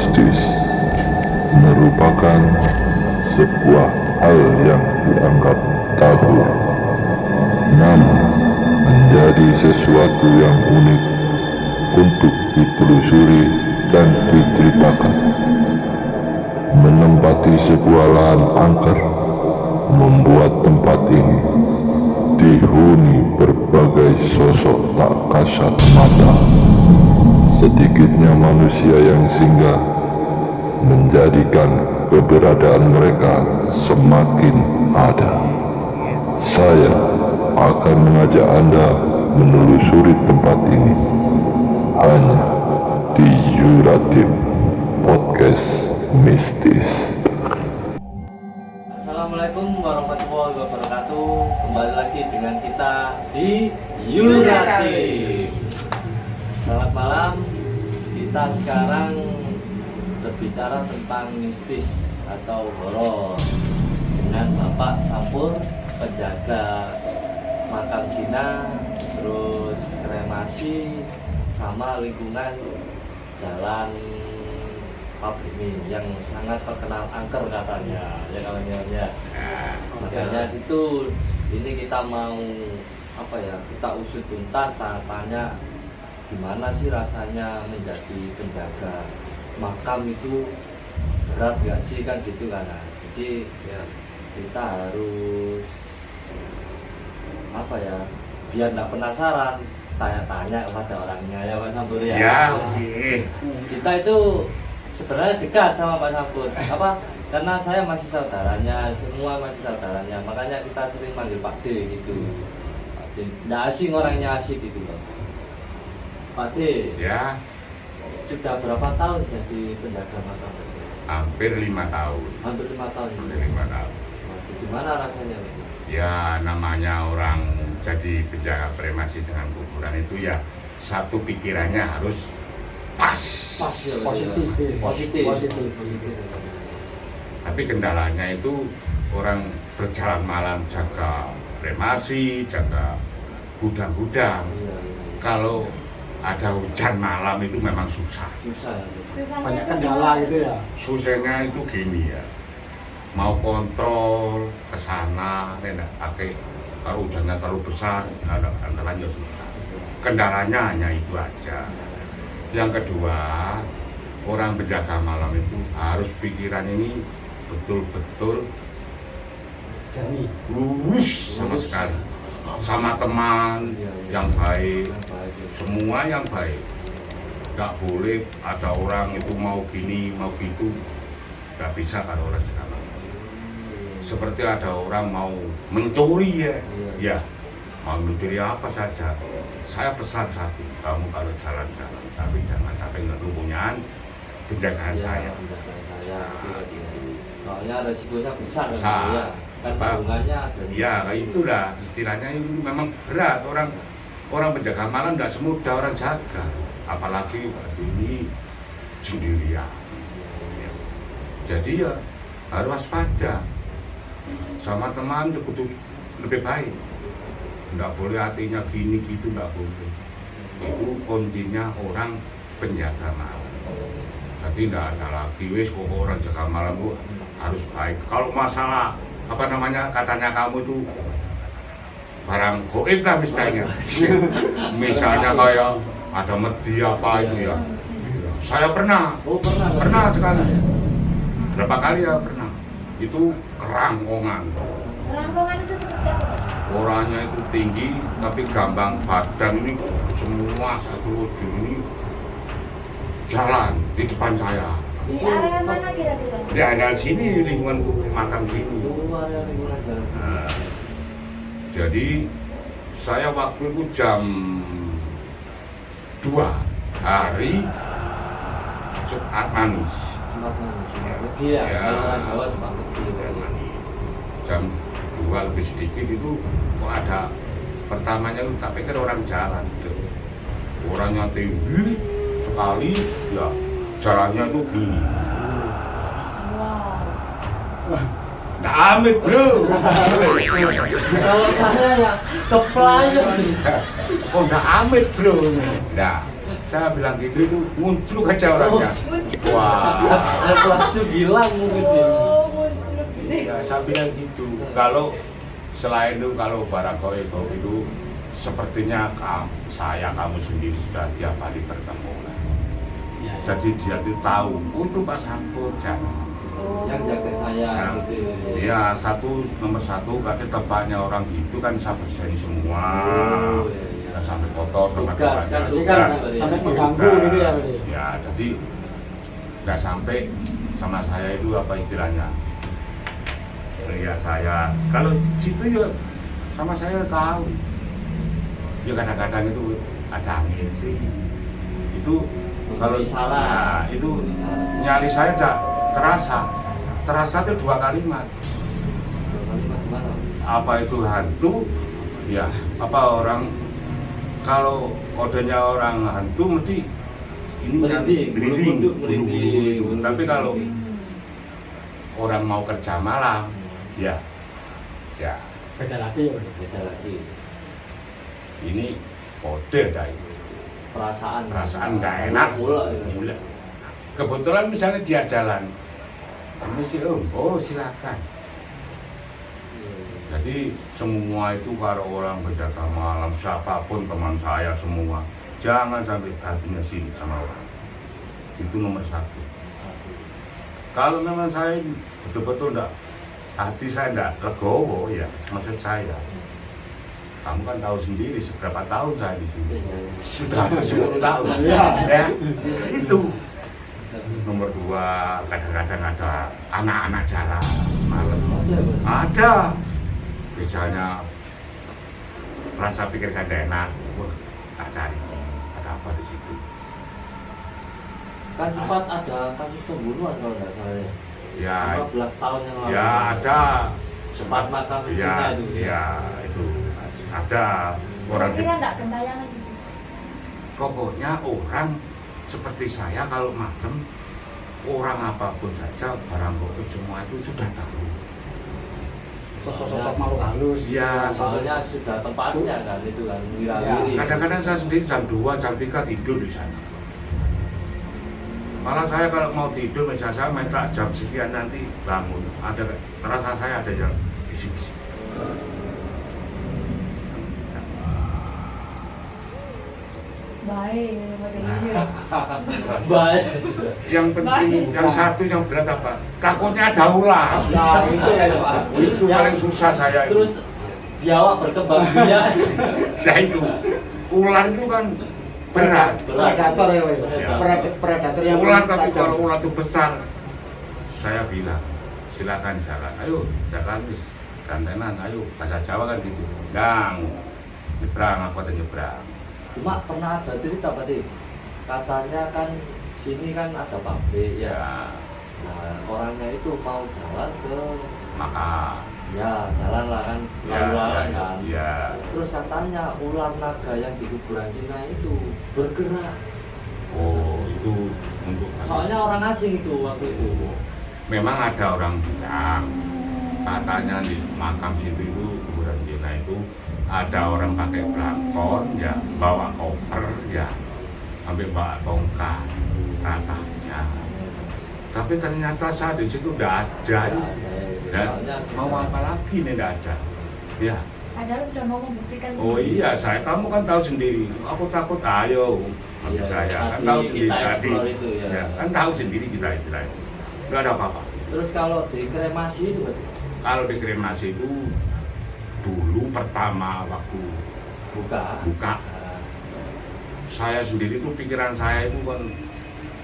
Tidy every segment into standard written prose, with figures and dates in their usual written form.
mistis merupakan sebuah hal yang dianggap tabu, namun menjadi sesuatu yang unik untuk ditelusuri dan diceritakan. Menempati sebuah lahan angker membuat tempat ini dihuni berbagai sosok tak kasat mata. Sedikitnya manusia yang singgah menjadikan keberadaan mereka semakin ada. Saya akan mengajak Anda menelusuri tempat ini hanya di Yuratim Podcast Mistis. Assalamualaikum warahmatullahi wabarakatuh. Kembali lagi dengan kita di Yuratim. Selamat malam. Kita sekarang berbicara tentang mistis atau horor dengan Bapak Sampur, penjaga makam Cina, terus kremasi sama lingkungan jalan Pabrimi yang sangat terkenal angker katanya, ya kawan-kawan ya. Makanya itu ini kita mau kita usut tuntas, tanya gimana sih rasanya menjadi penjaga makam itu, berat gak sih kan gitu kan. Jadi ya kita harus biar nggak penasaran, tanya-tanya kepada orangnya ya Pak Sampur ya. Ya, oke. Kita itu sebenarnya dekat sama Pak Sampur. Karena saya masih saudaranya, semua masih saudaranya. Makanya kita sering manggil Pak D gitu. Pak D, nggak asing orangnya, asik gitu loh. Pak D. Ya, Sudah berapa tahun jadi penjaga makam? hampir 5 tahun. Hampir 5 tahun. Hampir 5 tahun. Waduh, gimana rasanya? Ya, namanya orang jadi penjaga kremasi dengan kuburan itu ya satu pikirannya harus pas. Pas ya. Positif. Tapi kendalanya itu orang berjalan malam jaga kremasi, jaga gudang-gudang. Iya. Kalau ada hujan malam itu memang susah. Susah ya. Banyak kendala gitu ya. Susahnya itu gini ya, mau kontrol ke sana, tidak pakai kalau hujannya terlalu besar, antaranya susah. Kendalanya hanya itu aja. Yang kedua, orang penjaga malam itu harus pikiran ini betul-betul Jadi lurus sama sekali, sama teman yang baik, semua yang baik. Nggak boleh ada orang itu mau gini mau gitu, nggak bisa kalau orang sekarang. Seperti ada orang mau mencuri ya mau mencuri apa saja, saya pesan satu, kamu kalau jalan-jalan tapi jangan sampai ngerubungan penjagaan saya. Soalnya resikonya besar. Besar. Ya. Kan hubungannya ada. Ya, itulah istilahnya itu memang berat. Orang penjaga malam tidak semudah orang jaga, apalagi ini sendirian. Jadi ya harus waspada, sama teman itu lebih baik. Nggak boleh hatinya gini gitu, nggak boleh. Itu kuncinya orang penjaga malam. Jadi nggak ada lagi wis kok orang jaga malam itu harus baik. Kalau masalah katanya kamu itu barang goib lah misalnya. Misalnya kayak ada medi apa itu ya. Saya pernah. Oh, pernah. Pernah sekali. Berapa kali ya pernah. Itu kerangkongan. Kerangkongan itu seperti apa? Orangnya itu tinggi tapi gambang badan ini semua satu wujud ini jalan di depan saya. Di area mana kira-kira? Di area sini, lingkungan makam sini. Nah, jadi saya waktu itu jam 2 hari Jumat Manis. Iya, kalau orang Jawa cuma Jam 2 lebih sedikit itu kok ada pertamanya lu tak pikir orang jalan gitu. Orangnya tinggi sekali ya, jalannya itu gini. Wow. Nggak amit bro. Kalau saya ya keplayang. Oh nggak amit bro. Nah Saya bilang gitu itu muncul aja orangnya. Wah. Langsung bilang mungkin dia. Ya, saya bilang gitu. Kalau selain itu kalau barang goib itu sepertinya kamu sendiri sudah tiap hari bertemu. Ya, Jadi dia itu tahu, itu Pak Sampur jangan. Yang jaga saya Nah, gitu. iya, nomor satu kakek tempatnya orang gitu kan saya bersihin semua. Oh, iya, iya. Nggak sampai kotor Tugas, tempatnya. kan, jadi kan Tugas. sampai mengganggu gitu ya Pak. Ya, jadi nggak sampai sama saya itu apa istilahnya. Ya saya, kalau situ ya sama saya tahu. Ya kadang-kadang itu ada angin sih. Itu kalau Isyarat. nah, itu nyali saya tidak terasa itu 2 kalimat. Apa itu hantu? Ya, apa orang kalau kodenya orang hantu mesti ini Merinding, merinding, merinding. bulu-bulu itu. Tapi kalau orang mau kerja malam, ya Beda lagi ya Pak. Beda lagi. ini kode dah itu. Perasaan Nggak enak. Mulai. Kebetulan misalnya dia jalan, permisi oh silakan. Jadi semua itu kalau orang berjaga malam, siapapun teman saya semua, jangan sampai hatinya sini sama orang. Itu nomor 1. Kalau memang saya betul-betul enggak, hati saya enggak legowo ya, maksud saya. Kamu kan tahu sendiri seberapa tahun saya di sini. Sudah 10 tahun. Ya. Itu. Nomor 2, kadang-kadang ada anak-anak jalan malam. Ada. Misalnya rasa pikir saya tidak enak, wah tak cari. Ada apa di situ? Kan sempat ada kasus pembunuhan kalau nggak salah ya. Ya, 15 tahun yang lalu. ya ada. Sempat makam Ya, itu. ya itu ada orang. Kira enggak gentayangan gitu. Pokoknya orang seperti saya kalau malam, orang apapun saja barang goib semua itu sudah tahu. Sosok-sosok makhluk halus. Iya, Soalnya sudah tempatnya kan itu kan wirawiri. Kadang-kadang saya sendiri jam 2, jam 3 tidur di sana. Malah saya kalau mau tidur, misalnya saya minta jam sekian nanti bangun. Ada terasa saya ada yang bisik-bisik. Baik, Nah. ya. Baik. Yang penting, yang satu yang berat apa? Takutnya ada ular. Nah, itu ya Pak. Itu paling susah saya itu. Terus biawak berkembang biak. Ya itu, ular itu kan berat. Predator ya Pak. Ya. Predator yang Ular tapi tajam. kalau ular itu besar, saya bilang silakan jalan, ayo jalan wis gantenan, ayo bahasa Jawa kan gitu, gang nyebrang apa tuh nyebrang. Cuma pernah ada cerita Pak De. Katanya kan sini kan ada pabrik ya. Ya, Nah, orangnya itu mau jalan ke maka ya jalan lah kan ya, lalu-lalang ya, kan. ya. Terus katanya ular naga yang di kuburan Cina itu bergerak. Oh itu untuk Soalnya orang asing itu waktu itu. memang ada orang bilang katanya di makam situ itu kuburan Cina itu ada orang pakai belangkon ya, bawa koper ya, sampai bawa tongkat katanya. Tapi ternyata saya di situ tidak ada. Dan mau apa lagi nih tidak ada. Ya. Padahal sudah mau membuktikan. Oh iya, kamu kan tahu sendiri. Aku takut, ayo. Iya, Saya kan tadi tahu kita sendiri tadi. explore itu, ya. Kan tahu sendiri kita istilahnya. Nggak ada apa-apa. Terus kalau di kremasi itu berarti? Kalau di kremasi itu dulu pertama waktu Buka. buka, Nah, saya sendiri tuh pikiran saya itu kan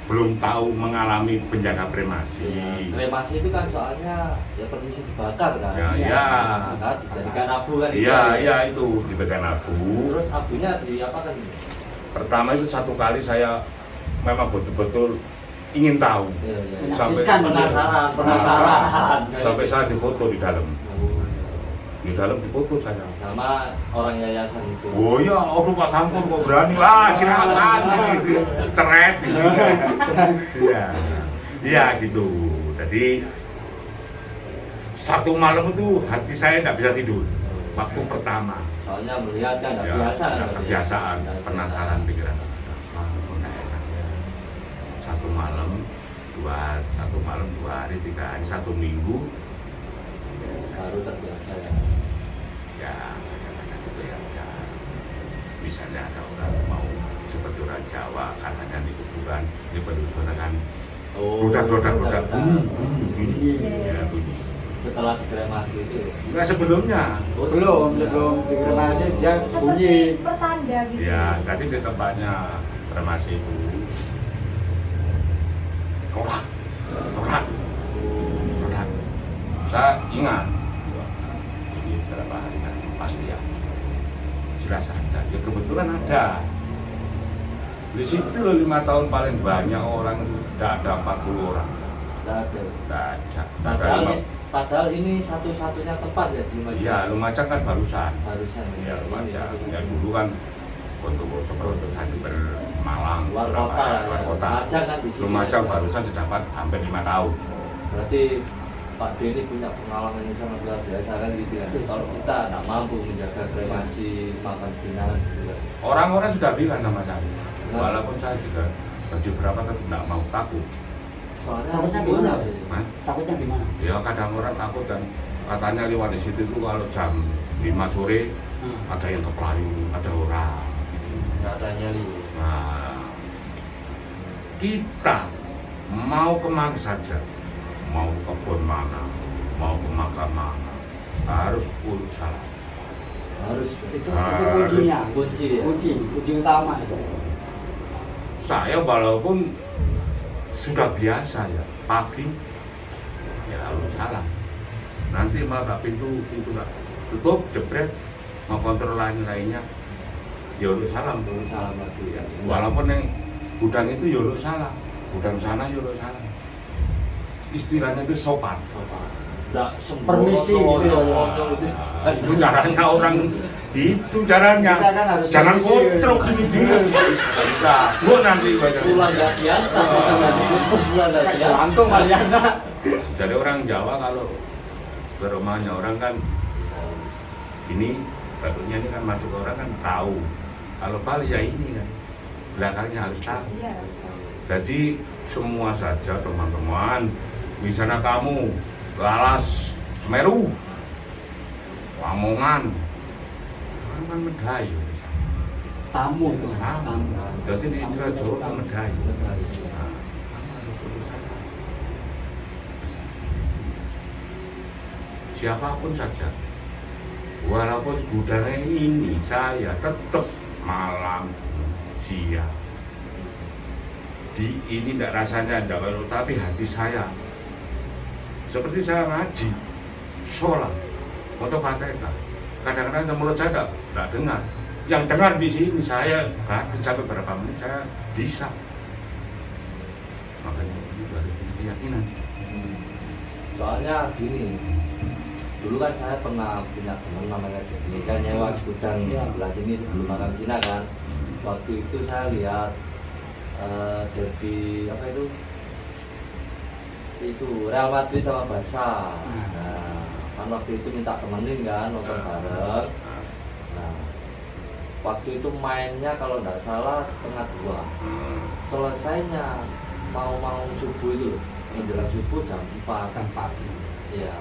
belum tahu mengalami penjaga kremasi. ya, kremasi itu kan soalnya ya permisi dibakar kan. Ya, iya. Kan dijadikan abu kan. Iya, iya itu diberikan abu. Terus abunya di apa kan? Pertama itu satu kali saya memang betul-betul ingin tahu. Ya, ya. Sampai Penasaran. Sampai saya difoto di dalam. Di dalam difoto saya. Sama orang yayasan itu. Oh iya, aduh Pak Sampur kok berani. Wah, silakan gitu. Ceret gitu. Iya. Iya gitu. Jadi satu malam itu hati saya tidak bisa tidur. Waktu pertama. Soalnya melihat kan nggak Ya, biasa kan. nggak berarti. kebiasaan, Nggak penasaran pikiran. apa nggak enak ya. Satu malam 2 hari 3 hari 1 minggu baru terbiasa ya. ya kadang-kadang itu ya misalnya ada orang mau seperti orang Jawa katanya di kuburan di pedukuhan kan roda bunyi ya bunyi. Setelah dikremasi itu Enggak sebelumnya. Belum dikremasi dia bunyi. Pertanda gitu. Ya, tadi di tempatnya kremasi itu rorak. Saya ingat ini berapa hari kan pasti ya. Jelas ada. Ya kebetulan ada. Di situ loh 5 tahun paling banyak orang itu tidak ada 40 orang. tidak ada. Tidak ada. Padahal ini satu-satunya tempat ya di Lumajang. Iya, Lumajang kan barusan. Barusan Ya, Lumajang. Ini Ya dulu kan untuk saja Malang, luar kota, Surabaya, ya. luar kota. Lumajang kan di sini. Lumajang ya. barusan didapat hampir 5 tahun. Berarti Pak D ini punya pengalaman yang sangat luar biasa kan gitu ya. Kalau kita tidak mampu menjaga kremasi makan jenazah gitu ya. Orang-orang sudah bilang sama saya, Nah. walaupun saya juga baju berapa tetap tidak mau takut. Soalnya Takutnya resikonya, gimana? Pak. Hah? Takutnya gimana? Ya kadang orang takut dan katanya lewat di situ itu kalau jam 5 sore ada yang kepelayu, ada orang. Nggak ada nyali. Nah, kita mau kemana saja, mau ke kebun mana, mau ke makam mana, harus urus salam. Harus Itu Harus. kuncinya. kunci ya. Kunci utama itu. Saya walaupun sudah biasa ya, pagi ya harus salam. Nanti malah pintu lah tutup, jebret, mau kontrol lainnya, ya harus salam tuh. Salam lagi ya. Walaupun yang gudang itu ya harus salam, gudang sana ya harus salam. Istilahnya itu sopan. Nggak Permisi gitu ya. Itu caranya orang gitu caranya. Kita kan harus Jangan permisi. kotrok gini. Bisa. Gua nanti baca. Pulang nggak biasa. Pulang nggak biasa. Langsung Mariana. Jadi orang Jawa kalau ke rumahnya orang kan ini batuknya ini kan masuk orang kan tahu. Kalau Bali ya ini kan belakangnya harus tahu. Iya. Jadi semua saja teman-teman, misalnya kamu Lalas, Semeru, Lamongan, kan Medayu. Tamu itu. Tamu. Jadi di istilah Jawa kan Medayu. Nah, siapapun saja, walaupun budaya ini saya tetap malam siang. Di ini tidak rasanya tidak baru, tapi hati saya seperti saya ngaji, sholat, atau fatihah. Kadang-kadang mulut saya tidak dengar. Yang dengar di sini saya sampai berapa menit saya bisa. Makanya itu dari keyakinan. Soalnya gini, dulu kan saya pernah punya teman namanya Dedi, kan nyewa gudang Ya. sebelah sini sebelum makan Cina kan. Waktu itu saya lihat Dedi apa itu Real Madrid sama Barca. Nah, kan waktu itu minta temenin kan nonton bareng. Nah, waktu itu mainnya kalau nggak salah 1:30. Selesainya mau subuh itu loh, menjelang subuh jam 4. Jam 4. Iya.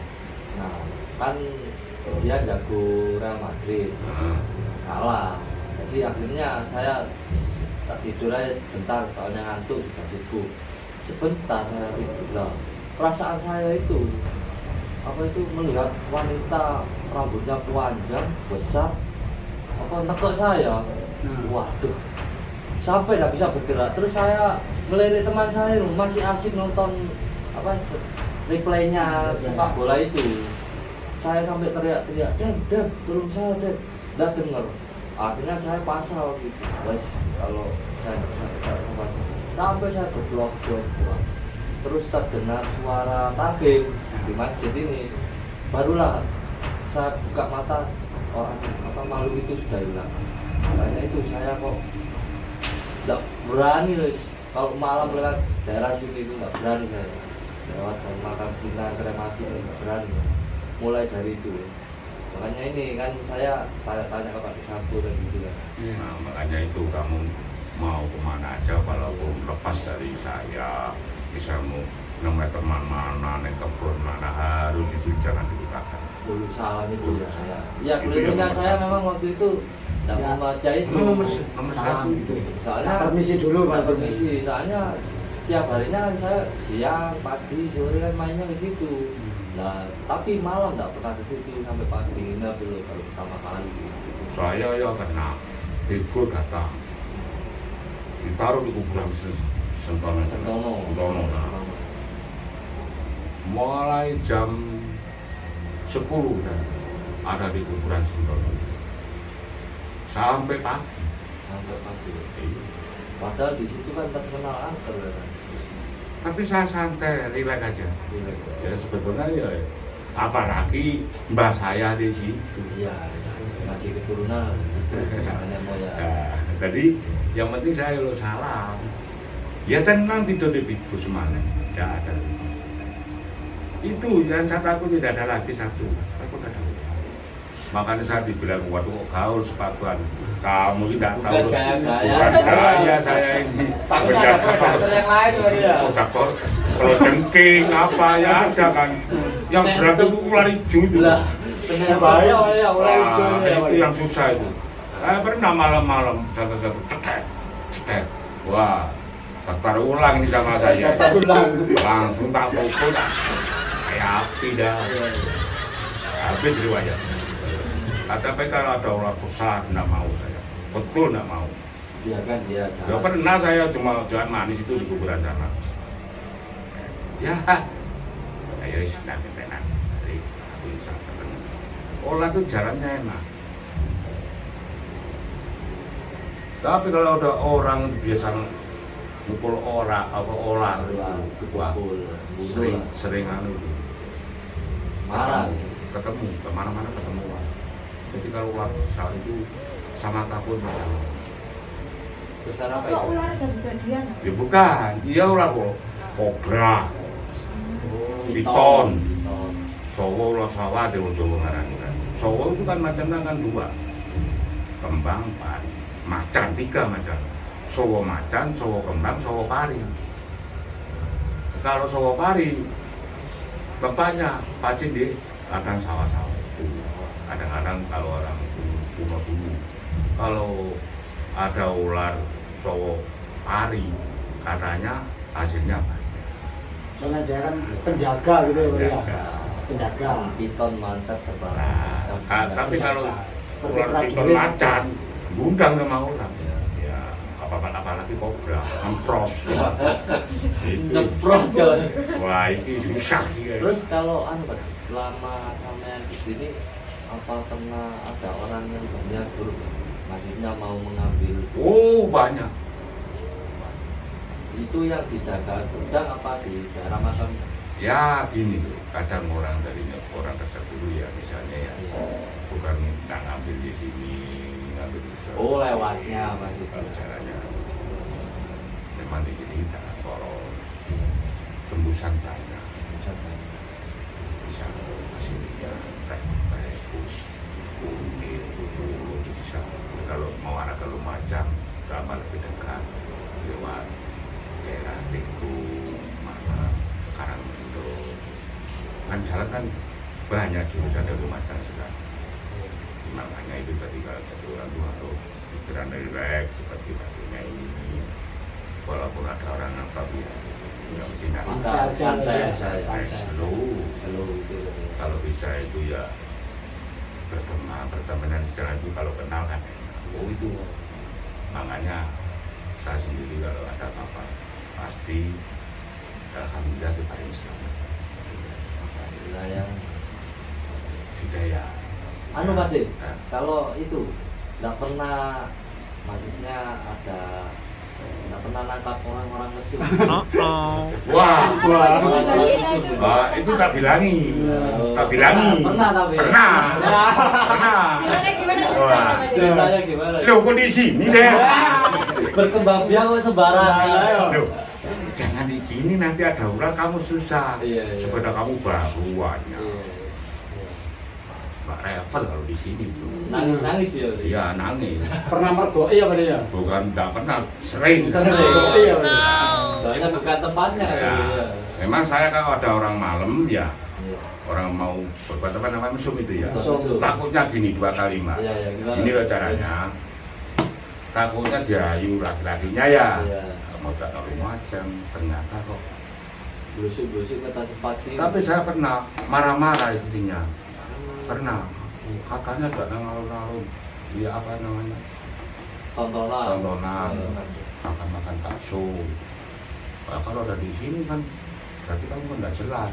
Nah, kan dia jago Real Madrid, kalah. Jadi akhirnya saya tak tidur aja bentar, soalnya ngantuk juga subuh. Sebentar saya tidur lah. Perasaan saya itu melihat wanita rambutnya panjang, besar, nekuk saya. Waduh, sampai nggak bisa bergerak. Terus saya melirik teman saya, masih asik nonton replaynya sepak bola itu. Saya sampai teriak-teriak, Dad, tolong saya, Dad. Nggak dengar. Akhirnya saya pasrah gitu. Wes, kalau saya sampai saya berblok-blok. Terus terdengar suara takbir di masjid ini. Barulah saya buka mata, makhluk itu sudah hilang. Makanya itu saya kok nggak berani guys. Kalau malam lewat daerah sini itu nggak berani saya. Lewat makam Cina, kremasi nggak berani. Mulai dari itu guys. Makanya ini kan saya tanya-tanya ke Pak Sampo dan gitu kan. Nah, makanya itu kamu mau kemana aja walaupun lepas dari saya, bisa mau namanya teman mana, nih kebun mana harus itu jangan dilupakan. Dulu salah itu ya saya. Ya Itu kelilingnya yang saya nomor memang waktu itu tidak membaca itu. Nomor satu gitu. Soalnya Permisi dulu, Pak, Pak. permisi. Soalnya setiap harinya kan saya siang, pagi, sore kan mainnya ke situ. Nah, tapi malam tidak pernah ke situ sampai pagi. Ini dulu kalau pertama kali. Saya ya kena ego datang ditaruh di kuburan Sentono. Sentono. Nah. Mulai jam 10 dan ada di kuburan Sentono sampai pagi. Sampai pagi. Iya. Padahal di situ kan terkenal angker kan. Tapi saya santai, rileks aja. Gila. Ya sebetulnya ya, apalagi mbah saya di situ. Iya, masih keturunan. Nenek moyang. Nah, jadi yang penting saya lo salam. Ya tenang tidur di biku semuanya, tidak ada. Itu yang saya takut tidak ada lagi satu. Takut ada. Makanya saya dibilang waduh kok gaul sepatuan. Kamu tidak tahu. Bukan gaya-gaya. Bukan gaya saya ini. Tapi ada dokter yang lain berarti ya. Dokter, kalau jengking apa ya ada kan. Yang berat itu ular hijau itu. Lah, benar bahaya ya ular hijau Wah, ya. itu yang susah itu. Pernah malam-malam satu-satu cetek. Wah, daftar ulang ini sama saya. Daftar ulang. Langsung tak pukul tak. Kayak api dah. Habis riwayat. Tapi kalau ada ular besar tidak mau saya. Betul tidak mau. Iya kan dia. Ya pernah saya cuma jalan manis itu di kuburan sana. Ya, ayo nanti tenan. Jadi aku bisa ketemu. Ular itu jalannya enak. Tapi kalau ada orang biasa mukul orang apa ular wah, sering anu itu Marah. ketemu kemana-mana ketemu ular. Jadi kalau ular besar itu sama takut macam Besar apa Kok itu? ular jadi-jadian? ya bukan, iya ular kok kobra, piton, sowo ular sawah di Jawa ngarani kan. Sowo itu kan macamnya kan dua, kembang pari, macan tiga macam. Sowo macan, sowo kembang, sowo pari. Kalau sowo pari tempatnya pasti di ladang sawah-sawah. Kadang-kadang kalau orang itu kuno dulu, kalau ada ular sowo pari, katanya hasilnya banyak. Soalnya dia kan penjaga gitu ya, Pak, ya. Penjaga. Penjaga. Piton mantap terbang. Nah, tapi kalau ular piton macan, gundang sama orang. Ya, apalagi kobra, ngempros. Itu. Nyepros jalan. Wah, ini susah sih. Terus kalau anu Pak, selama sampean di sini apa pernah ada orang yang banyak dulu maksudnya mau mengambil Oh, banyak. itu yang dijaga gudang apa di daerah makam? Ya gini loh, kadang orang dari orang tersebut ya misalnya ya, bukan nggak ngambil di sini, ngambil di sana. Oh lewatnya maksudnya. Kalau caranya memang di sini tak kalau tembusan banyak, bisa hasilnya baik kuning, bulu bisa. Kalau mau arah ke Lumajang, tambah lebih dekat lewat daerah Tiku, mana Karangmendo. Kan jalan kan banyak jurusan dari Lumajang sekarang. Makanya itu tadi kalau satu orang tua atau pikiran dari relax seperti batunya ini, walaupun ada orang yang tapi nggak mesti santai, slow. Kalau bisa itu ya bertemanan secara itu kalau kenal kan itu makanya saya sendiri kalau ada apa-apa pasti alhamdulillah kita selamat. Alhamdulillah yang Sudah ya. anu Pak De, kalau itu nggak pernah maksudnya ada nggak pernah nangkap orang-orang mesum. Wah, itu tak bilangi. Pernah tapi. Pernah. Gimana? Wah. Ceritanya gimana? Loh, kok di sini deh? Berkembang biak kok sembarangan. Loh, jangan di gini nanti ada ular kamu susah. Iya. Sepeda kamu baru banyak. Mbak Revel kalau di sini bro. Nangis dia. Iya nangis. Pernah mergoi apa dia? Bukan nggak pernah, sering. Mergoi ya, Pak? Soalnya bukan tempatnya kan. Ya. Iya. Memang saya kalau ada orang malam ya, Iya. orang mau berbuat apa namanya mesum itu ya. Mesum. Takutnya gini 2 kali Mbak. Iya, iya, gimana? Ini loh caranya. Takutnya dirayu laki-lakinya ya. Iya. Mau tak rumah jam, ternyata kok. Busuk-busuk kata cepat sih. Tapi saya pernah marah-marah istrinya. Pernah. Katanya gak ngalun-ngalun. Iya apa namanya? tontonan. Tontonan. Makan-makan bakso. Nah, kalau ada di sini kan berarti kamu kan nggak jelas.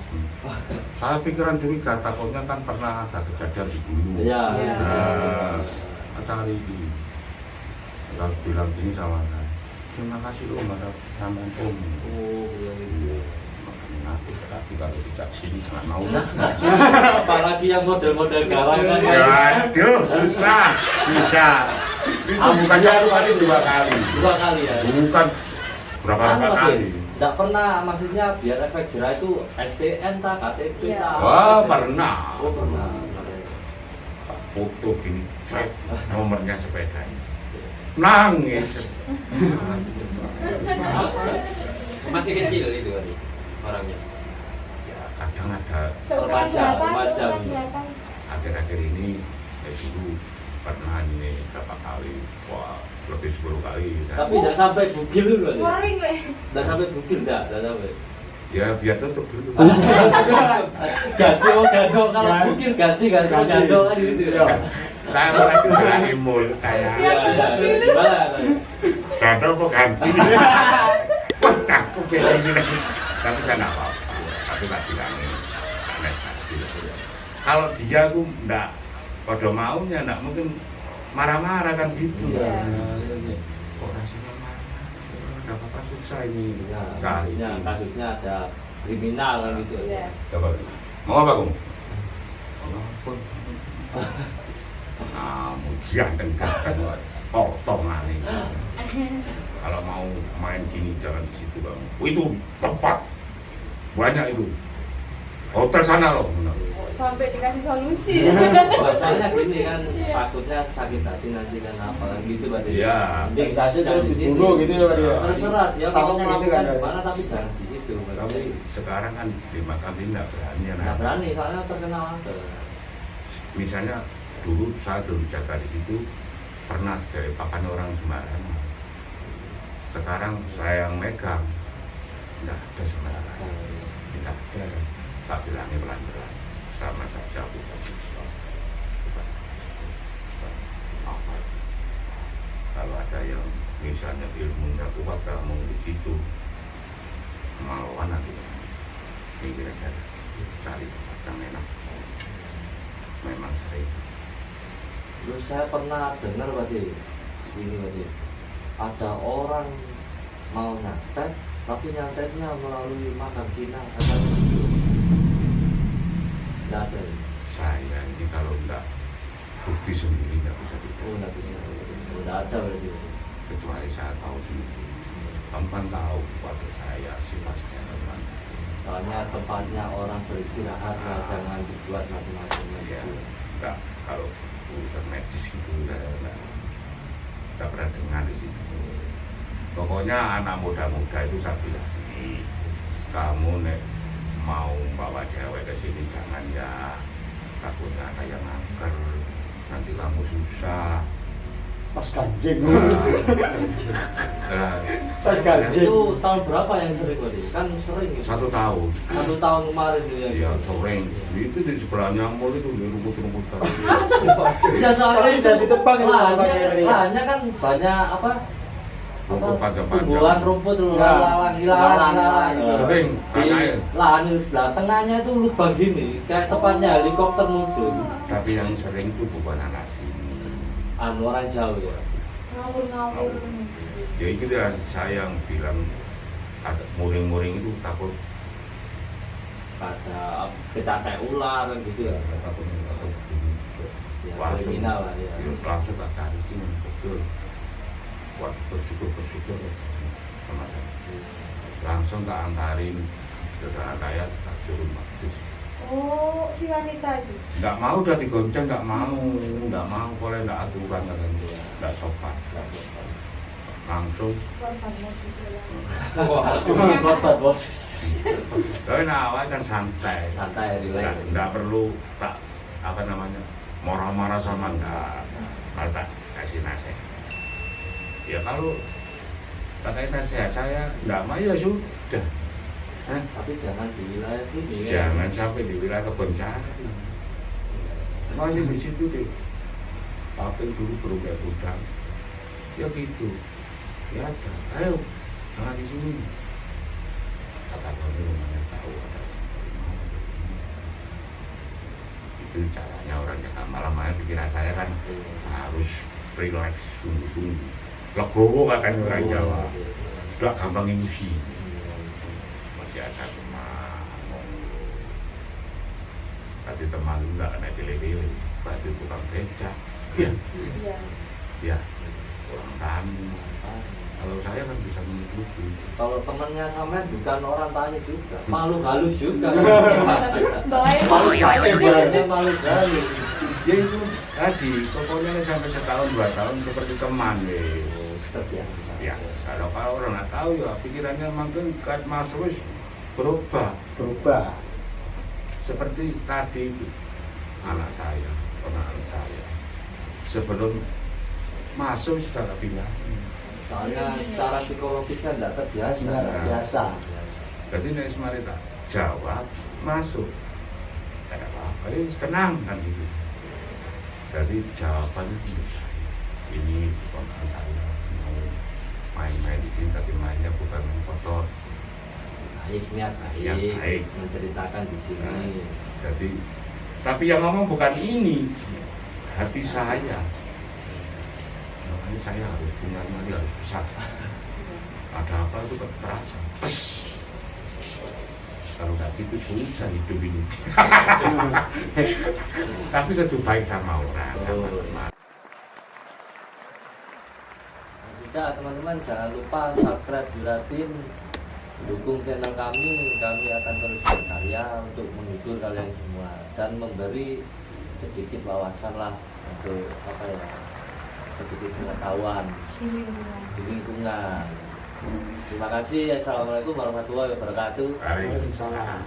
Saya pikiran curiga, takutnya kan pernah ada kejadian di dulu. Iya. Nah, ada hari ini. Harus bilang gini sama saya. Terima kasih Om, ada sampean Om. Oh, iya. Makanya aku tapi kalau dijak sini jangan mau. Apalagi yang model-model garang kan. Ya, aduh, susah. Bisa. Itu bukan satu kali, 2 kali. 2 kali ya. Bukan berapa kali. Enggak pernah, maksudnya biar efek jerah itu STN tak, KTP Iya. tak. Wah, pernah. Oh, pernah. Foto gini, cek nomornya sepedanya. Nangis. Masih kecil itu orangnya. Ya, kadang ada Seukuran Remaja, berapa? remaja. Seukuran berapa? akhir-akhir ini dulu pernah ini berapa kali, wah lebih 10 kali. Tapi enggak sampai bugil dulu. Sering weh. Enggak sampai bugil enggak sampai. Ya biar tutup dulu. Ganti gandok kalau bugil ganti gandok kan gitu ya. Saya mulai itu berani mul saya. Iya, tutup dulu. Gimana? Gandol kok ganti. Wah cakep ya ini. Tapi saya nggak apa-apa. Tapi tak bilangin. Kalau dia tuh enggak pada maunya, enggak mungkin marah-marah kan gitu. Iya. Kok rasanya marah? Enggak apa-apa susah ini. Ya, Cari. kasusnya ada kriminal kan gitu. Iya. Coba. Mau apa, Kum? Ampun. Ganteng kan potongan ini. Kalau mau main gini jangan di situ Bang. Oh, itu tempat banyak itu. Hotel sana loh. Sampai dikasih solusi. Soalnya gini kan takutnya sakit hati nanti kan apa kan gitu Pak. Iya. Mending Kasih terus di sini. dibunuh gitu ya, Pak, ya. Terserah dia Takutnya mau gitu kan, melakukan ya. di mana tapi jangan di situ. Tapi sekarang kan di makam ini nggak berani ya. Nggak berani soalnya terkenal ada. Misalnya dulu saya dulu jaga di situ pernah dari papan orang sembarangan. Sekarang saya yang megang, nggak ada sembarangan. Tidak ada. Tak bilangnya pelan-pelan. Sama saja bisa. Apa? Kalau ada yang misalnya ilmunya kuat kamu di situ, melawan nanti. Ini kira-kira cari tempat yang enak. Memang sering. Terus saya pernah dengar berarti sini berarti ada orang mau nyantet tapi nyantetnya melalui makam Cina ada begitu. Nggak ada. Saya ini kalau enggak bukti sendiri nggak bisa Oh, nggak bisa. Sudah ada berarti. kecuali saya tahu sendiri. Kamu kan tahu waktu saya sifatnya teman. Soalnya tempatnya orang beristirahat lah, jangan dibuat macam-macam Ya, gitu. enggak kalau urusan medis gitu enggak pernah dengar di situ. Pokoknya anak muda-muda itu saya bilang, kamu nek mau bawa cewek ke sini jangan ya, takutnya ada yang angker, nanti kamu susah. Pas ganjing. Nah, Pas ganjing. Itu tahun berapa yang sering berarti? Kan sering ya. 1 tahun. 1 tahun kemarin itu ya. Iya, sering. Itu di sebelahnya mall itu di rumput-rumput terus. Ya soalnya Udah ditebang itu lahannya, Pak, ya. lahannya kan banyak apa? Rumput panjang-panjang. Tumbuhan rumput Ya. ilalang. Sering, Di tanahnya. lahan belah tengahnya itu lubang gini, kayak tempatnya helikopter nuduh. Tapi yang sering itu bukan anak sini. Anu orang jauh ya. Ngawur-ngawur. Ya itu dia saya yang bilang ada muring-muring itu takut Ada kecatek ular gitu ya. takut Ya, kriminal lah ya. langsung tak cari sini betul. Buat bersyukur sama saya. Langsung tak antarin ke sana kaya tak suruh bagus. Oh, si wanita itu. Nggak mau udah digonceng, nggak mau boleh nggak aturan katanya, nggak sopan. Langsung. Korban modus ya. Cuma korban bos. Tapi awal kan santai, Santai, relax. nggak perlu tak apa namanya marah-marah sama nggak, malah tak kasih nasihat. Ya kalau pakai nasihat saya nggak mau ya sudah. Tapi jangan di wilayah sini. Jangan sampai di wilayah kebun sari. Masih di situ deh. Papel dulu berubah udang. Ya gitu. Ya ada. Ayo, jangan di sini. Kata kami rumahnya tahu ada. Itu caranya orang Jakarta. Malam-malam pikiran saya kan harus relax, sungguh-sungguh. Legowo katanya orang Jawa. Sudah gampang emosi. Biasa teman tadi teman enggak kena pilih-pilih berarti tukang becak ya Iya. ya orang tani kalau saya kan bisa mengikuti Kalau temennya sama bukan orang tani juga, malu halus juga. Baik. Malu halus, berarti malu halus. ya itu tadi pokoknya sampai setahun 2 tahun seperti teman Seperti ya kalau orang nggak tahu ya pikirannya makin kan masuk berubah seperti tadi itu anak saya, ponakan saya sebelum masuk sudah nggak bilang. Soalnya secara psikologis kan tidak terbiasa. Nggak biasa. Jadi nek semari tak jawab masuk, tidak apa-apa, tenang kan gitu. Jadi jawabannya ini ponakan saya mau main-main di sini tapi mainnya bukan kotor. Baik, niat Yang baik, baik. menceritakan di sini. Nah, jadi tapi yang ngomong bukan ini hati saya makanya saya harus punya nyali harus besar ada apa itu terasa kalau nggak gitu susah hidup ini tapi tentu baik sama orang sama teman. Sudah teman-teman, jangan lupa subscribe Juratin, dukung channel kami akan terus berkarya untuk menghibur kalian semua dan memberi sedikit wawasan lah untuk apa ya, sedikit pengetahuan di lingkungan. Terima kasih. Assalamualaikum warahmatullahi wabarakatuh. Waalaikumsalam.